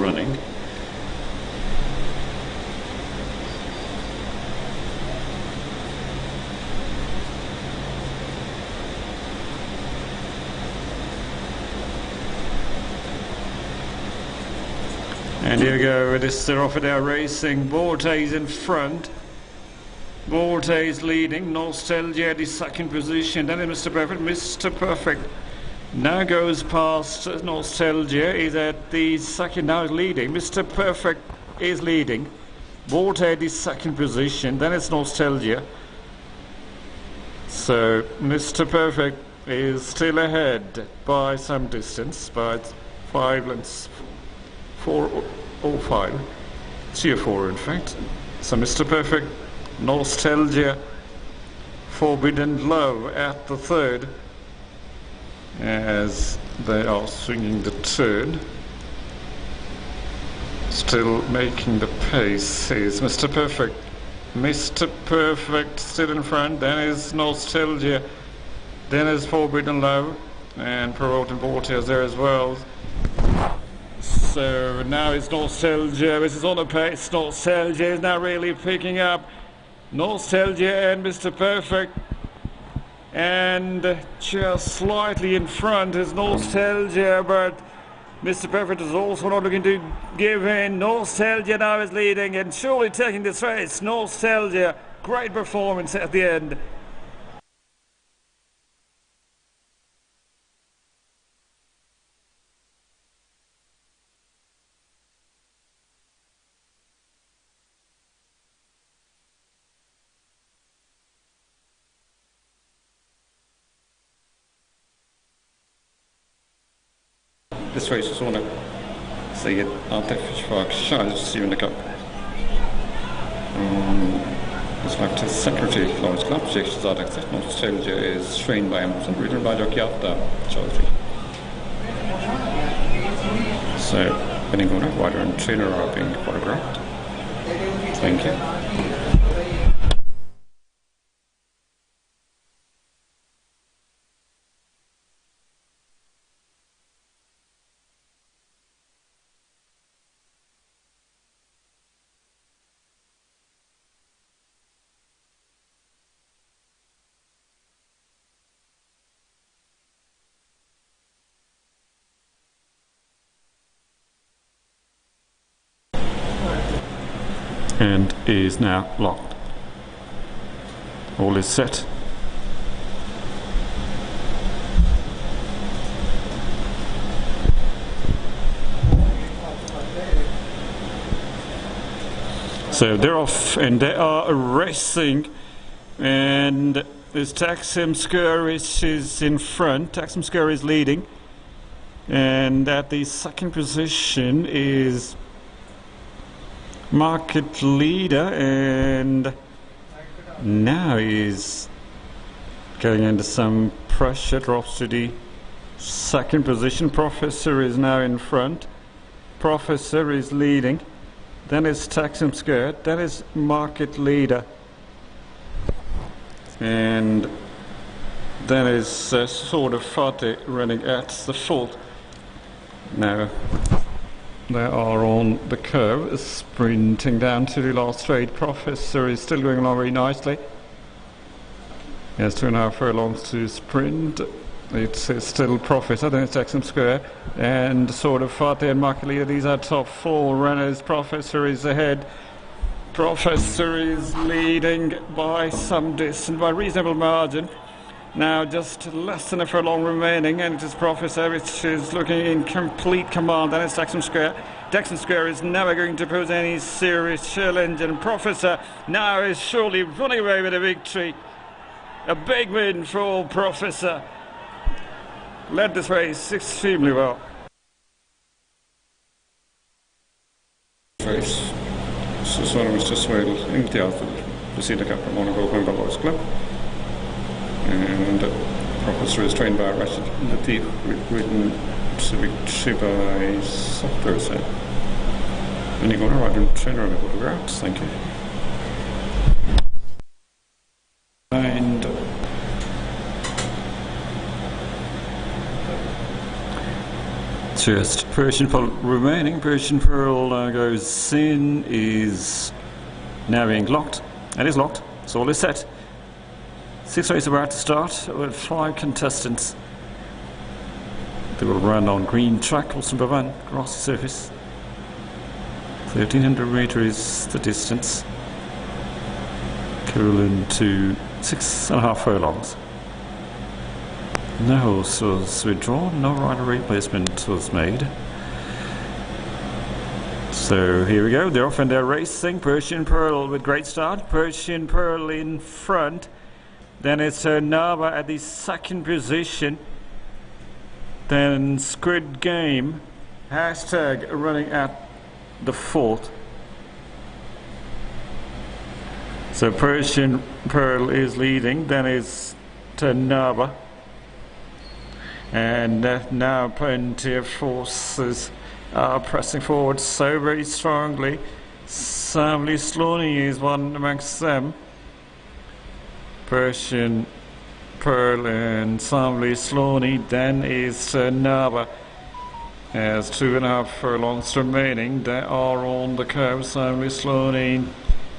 running. And here we go, it is Lahore Racing. Vortex in front. Vortex leading. Nostalgia at the second position. Then is Mr. Perfect. Mr. Perfect now goes past Nostalgia. Is at the second, now leading. Mr. Perfect is leading. Vortex at the second position. Then it's Nostalgia. So Mr. Perfect is still ahead by some distance, by 5 lengths. 4:05, 3:04 in fact. So Mr. Perfect, Nostalgia, Forbidden Love at the third as they are swinging the turn. Still making the pace is Mr. Perfect. Mr. Perfect still in front, then is Nostalgia, then is Forbidden Love, and Promoting Vortex there as well. So now it's Nostalgia, this is on the pace. Nostalgia is now really picking up. Nostalgia and Mr. Perfect. And just slightly in front is Nostalgia, but Mr. Perfect is also not looking to give in. Nostalgia now is leading and surely taking this race. Nostalgia, great performance at the end. This race is on a säger att försök körs i Cup. It's like the secretary of Lahore Race Club, Majestic Nostalgia is trained by him, and written by Jockey after Chowdhury. So, winning owner, rider and trainer are being photographed. Thank you. And is now locked. All is set. So they're off and they are racing, and there's Taksim Skirrish is in front. Taksim Skirrish is leading, and at the second position is Market Leader, and now he's going under some pressure, drops to the second position. Professor is now in front. Professor is leading. Then is Taksim Skirt. Then is Market Leader. And then is Sword of Fateh running at the fourth. Now they are on the curve, sprinting down to the last straight. Professor is still going along very nicely. He has 2.5 furlongs to sprint. It's still Professor, then it's Taksim Square, and Sword of Fateh and Market Leader. These are top 4 runners. Professor is ahead. Professor is leading by some distance, by reasonable margin. Now just less than a furlong remaining, and it is Professor which is looking in complete command. Then it's Taksim Square. Taksim Square is never going to pose any serious challenge, and Professor now is surely running away with a victory. A big win for Professor. Led this race extremely well. Race. Så Mr. Swale inte alltid Majestic Cup from Lahore Race Club. And Professor is trained by Rashid Latif, ridden to victory by Thursday. And you're going to ride and trainer on the photographs, thank you. And Just Persian Pearl remaining. Persian Pearl goes in, is now being locked. It is locked, so all is set. 6 races about to start with 5 contestants. They will run on green track, also number 1, grassy surface. 1300 meters is the distance, equivalent to 6.5 furlongs. No horse was withdrawn, no rider replacement was made. So here we go, they're off and they're racing. Persian Pearl with great start. Persian Pearl in front. Then it's Nava at the 2nd position. Then Squid Game, hashtag running at the 4th. So Persian Pearl is leading, then it's Nava. And now plenty of forces are pressing forward so very strongly. Samly Sloaney is one amongst them. Persian Pearl and Samly Sloaney, then is Nava. Has 2.5 furlongs remaining. They are on the curve. Samly Sloaney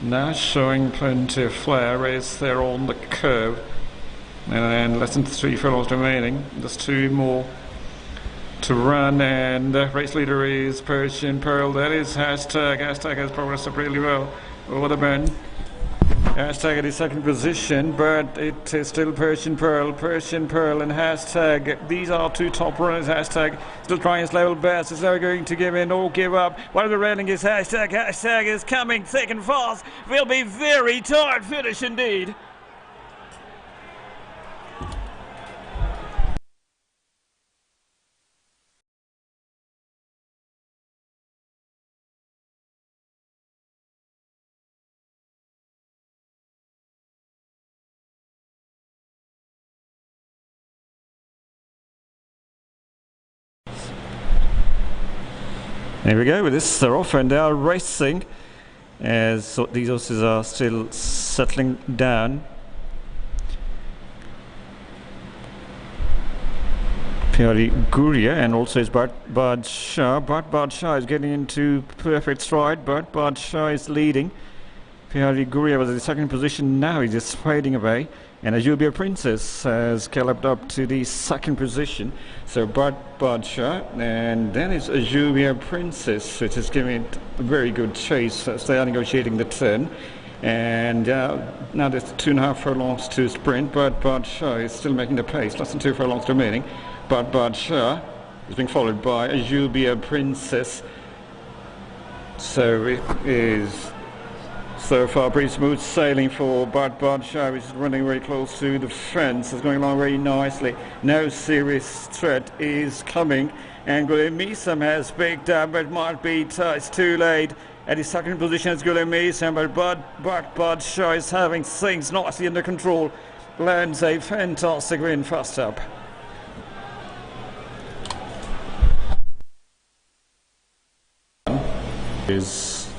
now showing plenty of flair as they're on the curve. And then less than 3 furlongs remaining. There's 2 more to run, and the race leader is Persian Pearl. That is hashtag. Hashtag has progressed up really well over the bend. Hashtag at his 2nd position, but it is still Persian Pearl and hashtag. These are 2 top runners. Hashtag still trying his level best. Is never going to give in or give up. While the railing is hashtag. Hashtag is coming thick and fast. Will be very tight finish indeed. There we go with this, they're off and they are racing as so these horses are still settling down. Pyari Guria and also is Badshah. Badshah is getting into perfect stride, but Badshah is leading. Pyari Guria was in the 2nd position, now he's just fading away. And Ajubia Princess has galloped up to the 2nd position. So Badshah, and then it's Ajubia Princess, which is giving it a very good chase as they are negotiating the turn. And now there's 2.5 furlongs to sprint, but Badshah is still making the pace, less than 2 furlongs remaining. But Badshah is being followed by Ajubia Princess. So it is so far pretty smooth sailing for Badshah, which is running very close to the fence. It's going along very nicely. No serious threat is coming. And Gulemisam has picked up, but might be it's too late. At his 2nd position is Gulemisam, but Badshah is having things nicely under control. Lands a fantastic win first up. Is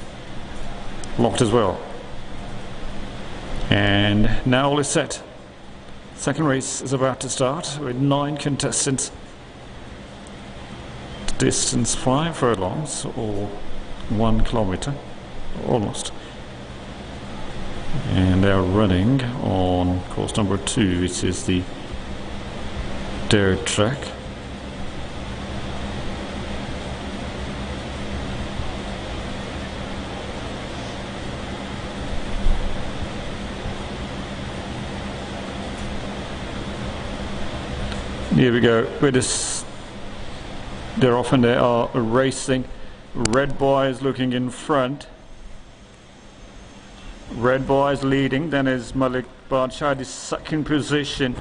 locked as well, and now all is set. 2nd race is about to start with 9 contestants. Distance 5 furlongs or 1 kilometer almost, and they are running on course number 2, which is the dirt track. Here we go with this. They're off and they are racing. Red Boy is looking in front. Red Boy is leading. Then is Malik Badshah, the 2nd position.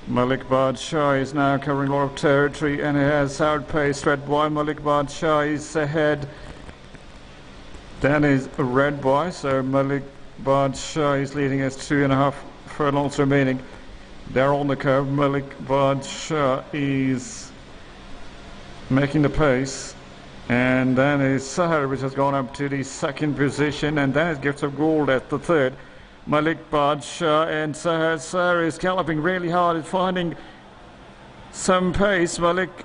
Malik Badshah is now covering a lot of territory and has outpaced Red Boy. Malik Badshah is ahead. Then is Red Boy. So Malik Badshah is leading as 2.5 furlongs remaining. They're on the curve. Malik Badshah is making the pace, and then is Sahar, which has gone up to the 2nd position, and then is Gifts of Gold at the 3rd. Malik Badshah and Sahar. Sahar is galloping really hard, is finding some pace. Malik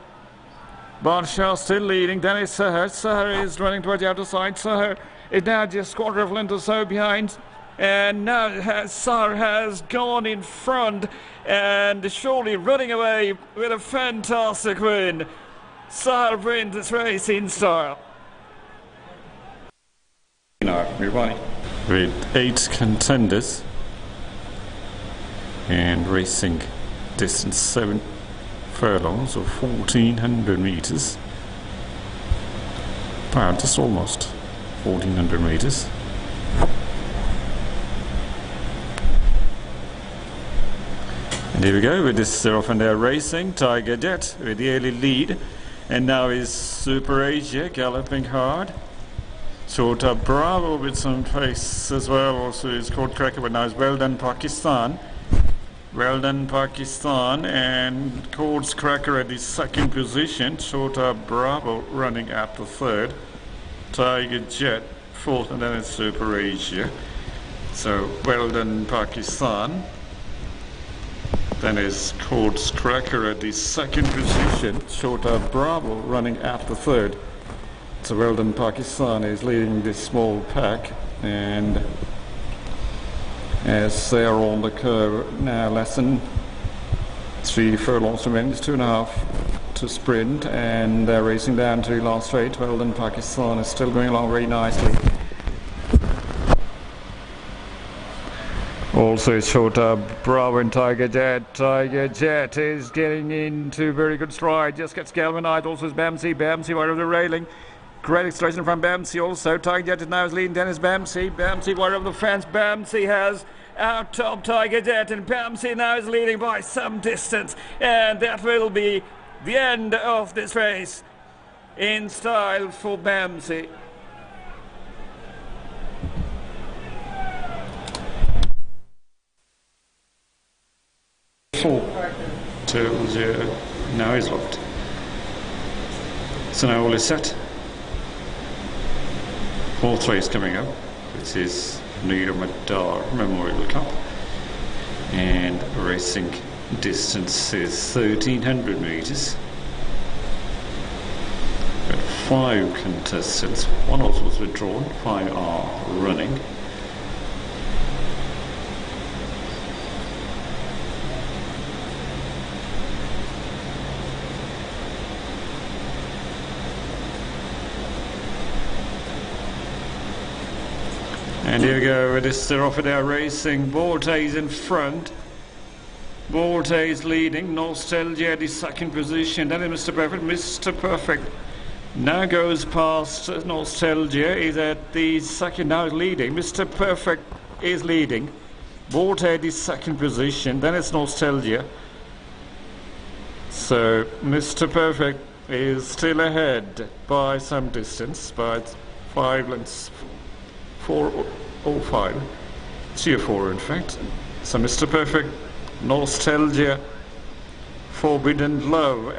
Barsha still leading. Then it's Sahar. Sahar is running towards the outer side. Sahar is now just quarter of a length or so behind. And now Sahar has gone in front and surely running away with a fantastic win. Sahar wins this race in style. With 8 contenders and racing distance 7 furlongs or 1400 meters. Wow, just almost 1400 meters. And here we go with this off and there racing. Tiger Jet with the early lead, and now is Super Asia galloping hard. Chota Bravo with some pace as well. Also is called Cracker, but now is Well Done Pakistan. Well Done Pakistan and Courts Cracker at the second position. Chota Bravo running at the third. Tiger Jet fourth, and then it's Super Asia. So Well Done Pakistan. Then is Courts Cracker at the second position. Chota Bravo running at the third. So Well Done Pakistan is leading this small pack, and as they are on the curve now, less than 3 furlongs remaining, it's 2.5 to sprint, and they're racing down to the last straight. Well Done Pakistan is still going along very nicely. Also Chota Bravo and Tiger Jet. Tiger Jet is getting into very good stride, just gets galvanized. Also is Bamsey right over the railing. Great acceleration from Bamsey also. Tiger Jet is now leading Dennis Bamsey. Bamsey right over the fence. Bamsey has out top Tiger Jet, and Bamsey now is leading by some distance. And that will be the end of this race in style for Bamsey. Tells you now he's locked. So now all is set. 4th race coming up, which is Neera Madar Memorial Cup, and racing distance is 1300 meters. Got 5 contestants, 1 also was withdrawn, 5 are running. And here we go with this Off-and-Down racing. Borte's in front. Borte's leading. Nostalgia the second position. Then is Mr. Perfect. Mr. Perfect now goes past Nostalgia. Is at the second, now leading. Mr. Perfect is leading. Borte the second position. Then it's Nostalgia. So Mr. Perfect is still ahead by some distance, by 5 lengths. 4:05, 3:04 in fact. So Mr. Perfect, Nostalgia, Forbidden Love.